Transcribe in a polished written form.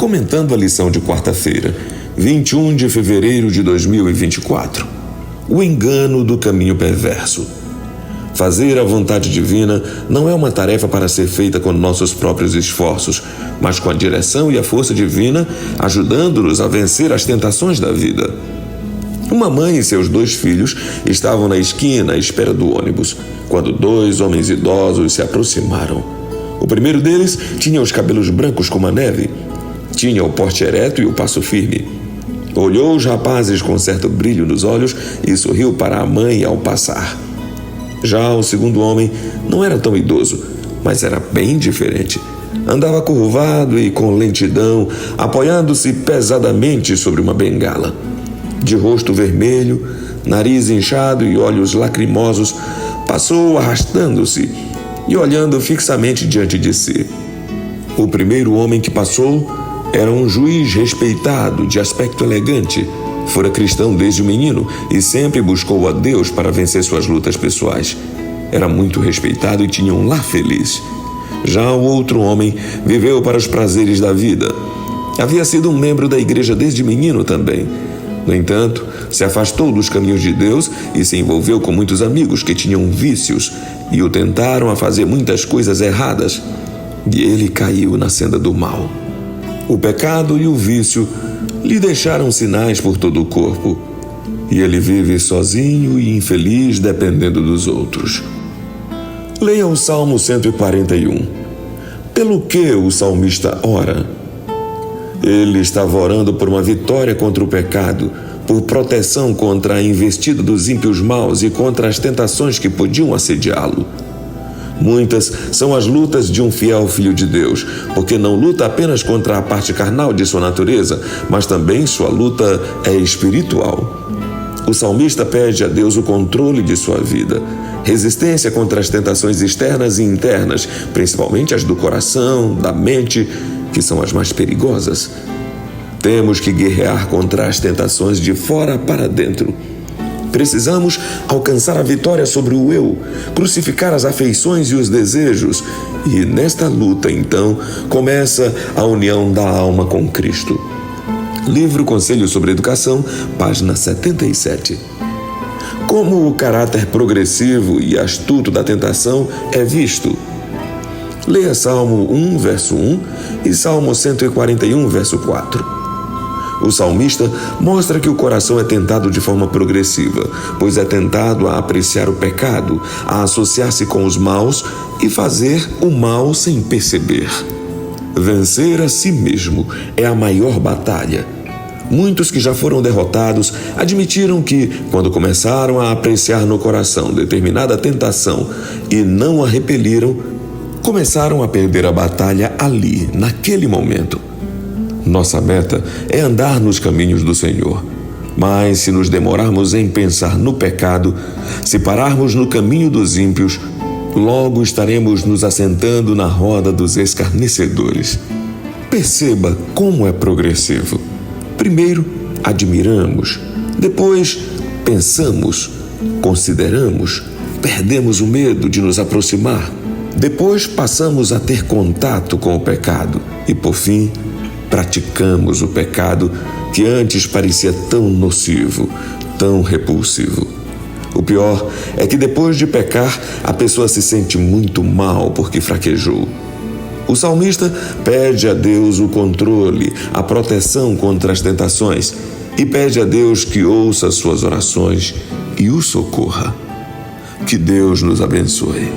comentando a lição de quarta-feira, 21 de fevereiro de 2024. O engano do caminho perverso. Fazer a vontade divina não é uma tarefa para ser feita com nossos próprios esforços, mas com a direção e a força divina, ajudando-nos a vencer as tentações da vida. Uma mãe e seus 2 filhos estavam na esquina à espera do ônibus, quando 2 homens idosos se aproximaram. O primeiro deles tinha os cabelos brancos como a neve, tinha o porte ereto e o passo firme. Olhou os rapazes com certo brilho nos olhos e sorriu para a mãe ao passar. Já o segundo homem não era tão idoso, mas era bem diferente. Andava curvado e com lentidão, apoiando-se pesadamente sobre uma bengala. De rosto vermelho, nariz inchado e olhos lacrimosos, passou arrastando-se e olhando fixamente diante de si. O primeiro homem que passou era um juiz respeitado, de aspecto elegante. Fora cristão desde menino e sempre buscou a Deus para vencer suas lutas pessoais. Era muito respeitado e tinha um lar feliz. Já o outro homem viveu para os prazeres da vida. Havia sido um membro da igreja desde menino também. No entanto, se afastou dos caminhos de Deus e se envolveu com muitos amigos que tinham vícios e o tentaram a fazer muitas coisas erradas. E ele caiu na senda do mal. O pecado e o vício lhe deixaram sinais por todo o corpo, e ele vive sozinho e infeliz dependendo dos outros. Leia o Salmo 141. Pelo que o salmista ora? Ele estava orando por uma vitória contra o pecado, por proteção contra a investida dos ímpios maus e contra as tentações que podiam assediá-lo. Muitas são as lutas de um fiel filho de Deus, porque não luta apenas contra a parte carnal de sua natureza, mas também sua luta é espiritual. O salmista pede a Deus o controle de sua vida, resistência contra as tentações externas e internas, principalmente as do coração, da mente, que são as mais perigosas. Temos que guerrear contra as tentações de fora para dentro. Precisamos alcançar a vitória sobre o eu, crucificar as afeições e os desejos. E nesta luta, então, começa a união da alma com Cristo. Livro Conselho sobre Educação, página 77. Como o caráter progressivo e astuto da tentação é visto? Leia Salmo 1, verso 1 e Salmo 141, verso 4. O salmista mostra que o coração é tentado de forma progressiva, pois é tentado a apreciar o pecado, a associar-se com os maus e fazer o mal sem perceber. Vencer a si mesmo é a maior batalha. Muitos que já foram derrotados admitiram que, quando começaram a apreciar no coração determinada tentação e não a repeliram, começaram a perder a batalha ali, naquele momento. Nossa meta é andar nos caminhos do Senhor. Mas se nos demorarmos em pensar no pecado, se pararmos no caminho dos ímpios, logo estaremos nos assentando na roda dos escarnecedores. Perceba como é progressivo. Primeiro, admiramos. Depois, pensamos, consideramos, perdemos o medo de nos aproximar. Depois, passamos a ter contato com o pecado. E, por fim, praticamos o pecado que antes parecia tão nocivo, tão repulsivo. O pior é que depois de pecar, a pessoa se sente muito mal porque fraquejou. O salmista pede a Deus o controle, a proteção contra as tentações e pede a Deus que ouça suas orações e o socorra. Que Deus nos abençoe.